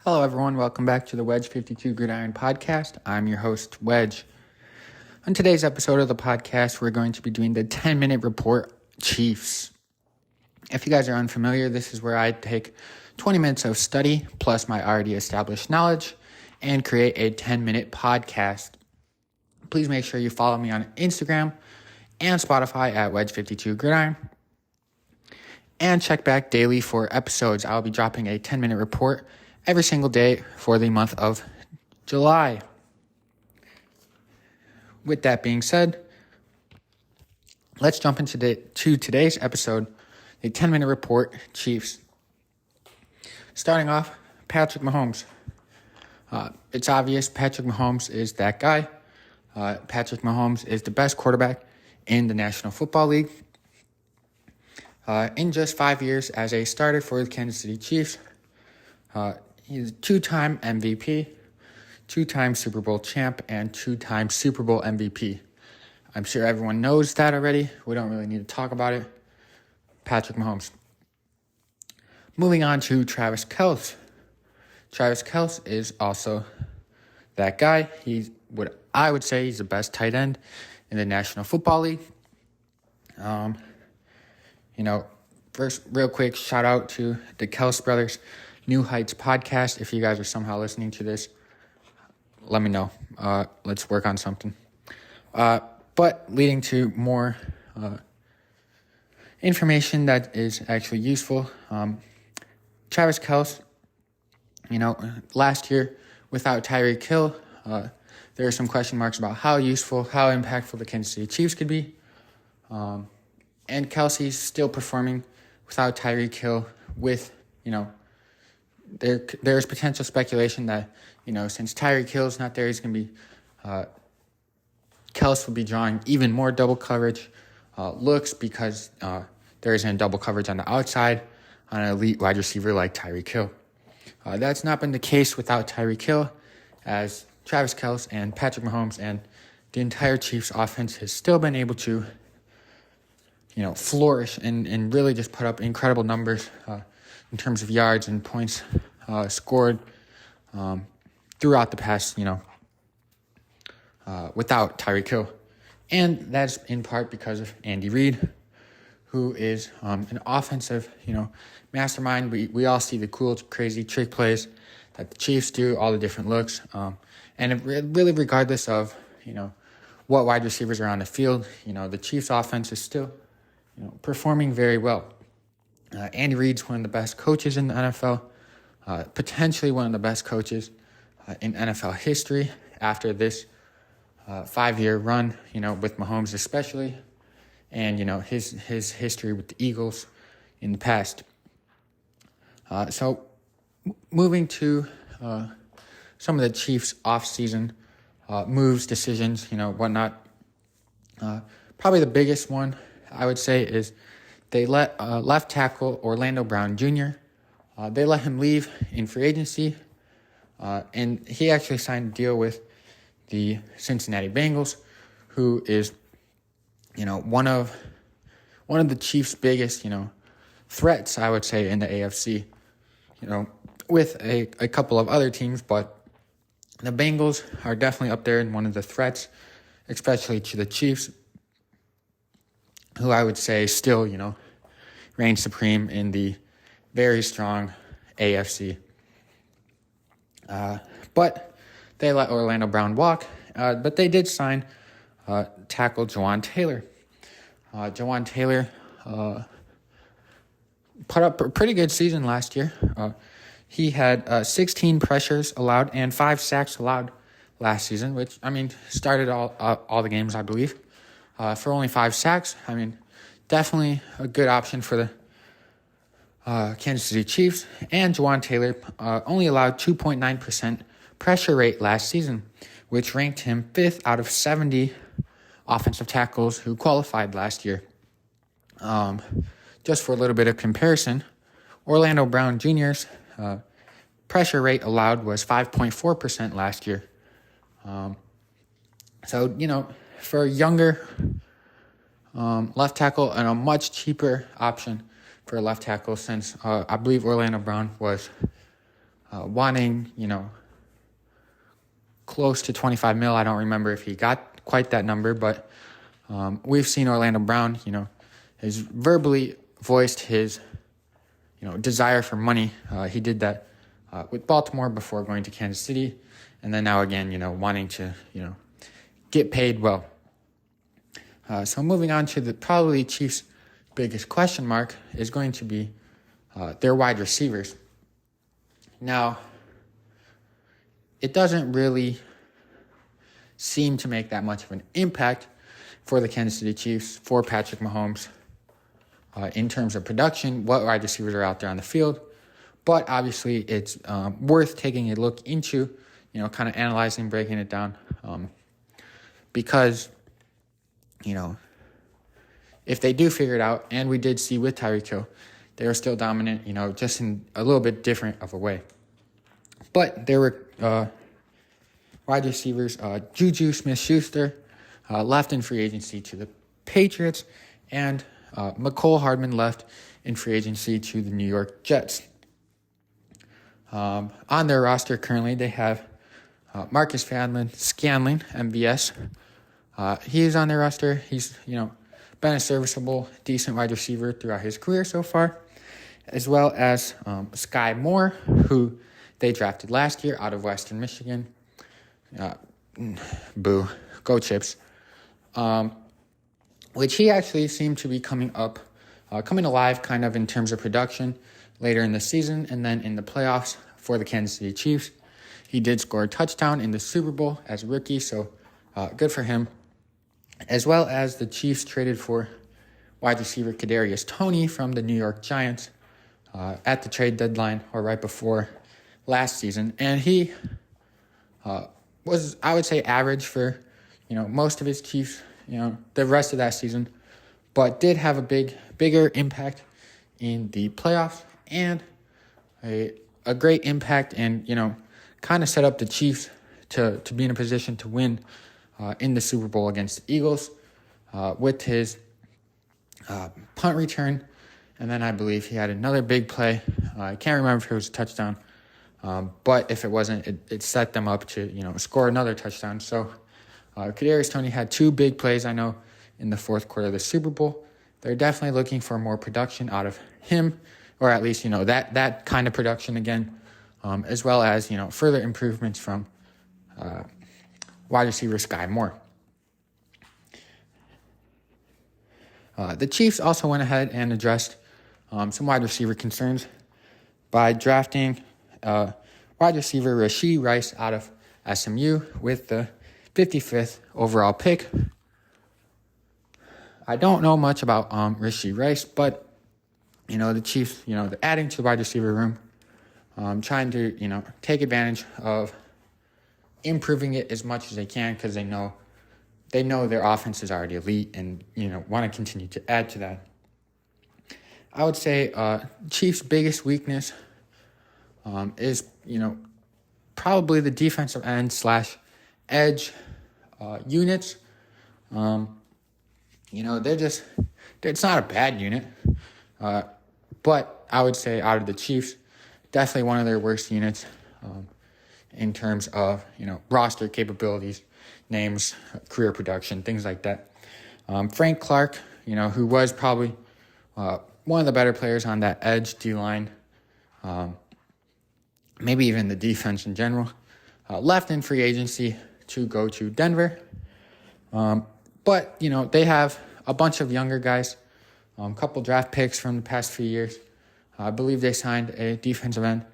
Hello, everyone. Welcome back to the Wedge 52 Gridiron Podcast. I'm your host, Wedge. On today's episode of the podcast, we're going to be doing the 10-minute report Chiefs. If you guys are unfamiliar, this is where I take 20 minutes of study plus my already established knowledge and create a 10-minute podcast. Please make sure you follow me on Instagram and Spotify at Wedge52 Gridiron. And check back daily for episodes. I'll be dropping a 10-minute report every single day for the month of July. With that being said, let's jump into today's episode, the 10-minute report Chiefs. Starting off, Patrick Mahomes. It's obvious Patrick Mahomes is that guy. Patrick Mahomes is the best quarterback in the National Football League. In just 5 years as a starter for the Kansas City Chiefs, he's a two-time MVP, two-time Super Bowl champ, and two-time Super Bowl MVP. I'm sure everyone knows that already. We don't really need to talk about it. Patrick Mahomes. Moving on to Travis Kelce. Travis Kelce is also that guy. I would say he's the best tight end in the National Football League. First, real quick, shout out to the Kelce brothers. New Heights podcast. If you guys are somehow listening to this, let me know. Let's work on something. But leading to more information that is actually useful. Travis Kelce, last year without Tyreek Hill, there are some question marks about how useful, how impactful the Kansas City Chiefs could be. And Kelce's still performing without Tyreek Hill with, there's potential speculation that, since Tyreek Hill's not there, he's going to be, Kelce will be drawing even more double coverage looks because there isn't double coverage on the outside on an elite wide receiver like Tyreek Hill. That's not been the case without Tyreek Hill, as Travis Kelce and Patrick Mahomes and the entire Chiefs offense has still been able to, flourish and really just put up incredible numbers in terms of yards and points scored throughout the past, without Tyreek Hill. And that's in part because of Andy Reid, who is an offensive, mastermind. We all see the cool, crazy trick plays that the Chiefs do, all the different looks. And really regardless of, what wide receivers are on the field, the Chiefs offense is still, performing very well. Andy Reid's one of the best coaches in the NFL, potentially one of the best coaches in NFL history after this 5-year run, with Mahomes especially, and, his history with the Eagles in the past. So moving to some of the Chiefs' off-season moves, decisions, whatnot. Probably the biggest one, I would say, is they let left tackle Orlando Brown Jr., they let him leave in free agency, and he actually signed a deal with the Cincinnati Bengals, who is, one of the Chiefs' biggest, threats, I would say, in the AFC, with a couple of other teams, but the Bengals are definitely up there in one of the threats, especially to the Chiefs, who I would say still, reign supreme in the very strong AFC. But they let Orlando Brown walk, but they did sign tackle Jawaan Taylor. Jawaan Taylor put up a pretty good season last year. He had 16 pressures allowed and 5 sacks allowed last season, which, started all the games, I believe. For only 5 sacks, definitely a good option for the Kansas City Chiefs. And Jawaan Taylor only allowed 2.9% pressure rate last season, which ranked him 5th out of 70 offensive tackles who qualified last year. Just for a little bit of comparison, Orlando Brown Jr.'s pressure rate allowed was 5.4% last year. So, for a younger left tackle and a much cheaper option for a left tackle, since I believe Orlando Brown was wanting, close to 25 mil. I don't remember if he got quite that number, but we've seen Orlando Brown, has verbally voiced his, desire for money. He did that with Baltimore before going to Kansas City, and then now again, wanting to, get paid well. So moving on to the probably Chiefs' biggest question mark is going to be their wide receivers. Now, it doesn't really seem to make that much of an impact for the Kansas City Chiefs, for Patrick Mahomes, in terms of production, what wide receivers are out there on the field. But obviously, it's worth taking a look into, kind of analyzing, breaking it down, because, if they do figure it out, and we did see with Tyreek Hill, they were still dominant, just in a little bit different of a way. But there were wide receivers, Juju Smith-Schuster left in free agency to the Patriots, and Mecole Hardman left in free agency to the New York Jets. On their roster currently, they have Marcus Scanlon, MVS. He is on their roster. He's, been a serviceable, decent wide receiver throughout his career so far, as well as Sky Moore, who they drafted last year out of Western Michigan. Boo. Go Chips. Which he actually seemed to be coming alive kind of in terms of production later in the season, and then in the playoffs for the Kansas City Chiefs. He did score a touchdown in the Super Bowl as a rookie, so good for him. As well as the Chiefs traded for wide receiver Kadarius Toney from the New York Giants at the trade deadline, or right before last season. And he was, I would say, average for, most of his Chiefs, the rest of that season, but did have a bigger impact in the playoffs, and a great impact, and, kind of set up the Chiefs to be in a position to win in the Super Bowl against the Eagles with his punt return. And then I believe he had another big play. I can't remember if it was a touchdown, but if it wasn't, it set them up to, score another touchdown. So Kadarius Toney had two big plays, I know, in the fourth quarter of the Super Bowl. They're definitely looking for more production out of him, or at least, that kind of production again, as well as, further improvements from wide receiver Sky Moore. The Chiefs also went ahead and addressed some wide receiver concerns by drafting wide receiver Rashee Rice out of SMU with the 55th overall pick. I don't know much about Rashee Rice, but, the Chiefs, they're adding to the wide receiver room, trying to, take advantage of improving it as much as they can, because they know their offense is already elite and, want to continue to add to that. I would say Chiefs' biggest weakness is, probably the defensive end / edge units. It's not a bad unit, but I would say out of the Chiefs, definitely one of their worst units in terms of, roster capabilities, names, career production, things like that. Frank Clark, who was probably one of the better players on that edge D-line, maybe even the defense in general, left in free agency to go to Denver. But, they have a bunch of younger guys, a couple draft picks from the past few years. I believe they signed a defensive end,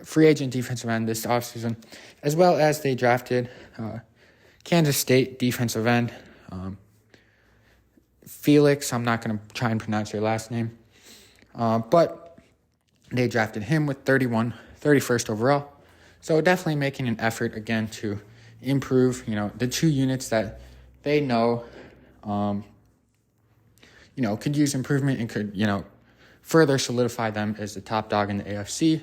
free agent defensive end this offseason, as well as they drafted Kansas State defensive end, Felix. I'm not going to try and pronounce your last name, but they drafted him with 31st overall. So definitely making an effort again to improve, the two units that they know, could use improvement and could, further solidify them as the top dog in the AFC,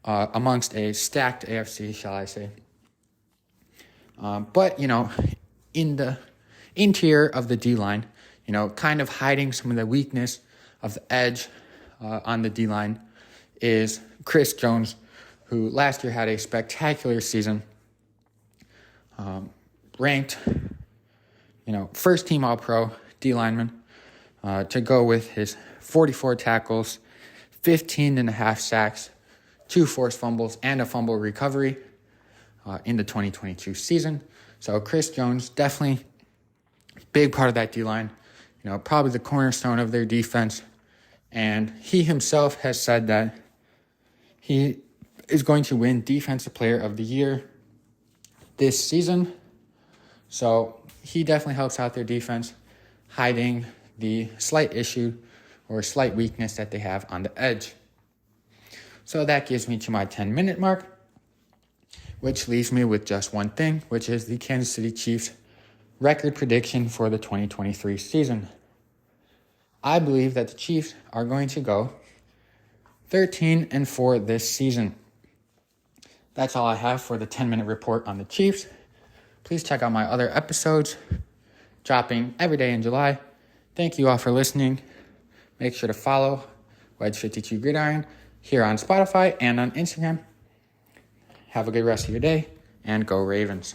amongst a stacked AFC, shall I say. But, in the interior of the D-line, kind of hiding some of the weakness of the edge on the D-line is Chris Jones, who last year had a spectacular season, ranked, first team All-Pro D lineman, to go with his 44 tackles, 15 and a half sacks, 2 forced fumbles, and a fumble recovery in the 2022 season. So Chris Jones, definitely a big part of that D-line, probably the cornerstone of their defense. And he himself has said that he is going to win Defensive Player of the Year this season. So he definitely helps out their defense, hiding the slight issue or slight weakness that they have on the edge. So that gives me to my 10-minute mark, which leaves me with just one thing, which is the Kansas City Chiefs record prediction for the 2023 season. I believe that the Chiefs are going to go 13-4 this season. That's all I have for the 10-minute report on the Chiefs. Please check out my other episodes, dropping every day in July. Thank you all for listening. Make sure to follow Wedge52 Gridiron here on Spotify and on Instagram. Have a good rest of your day, and go Ravens.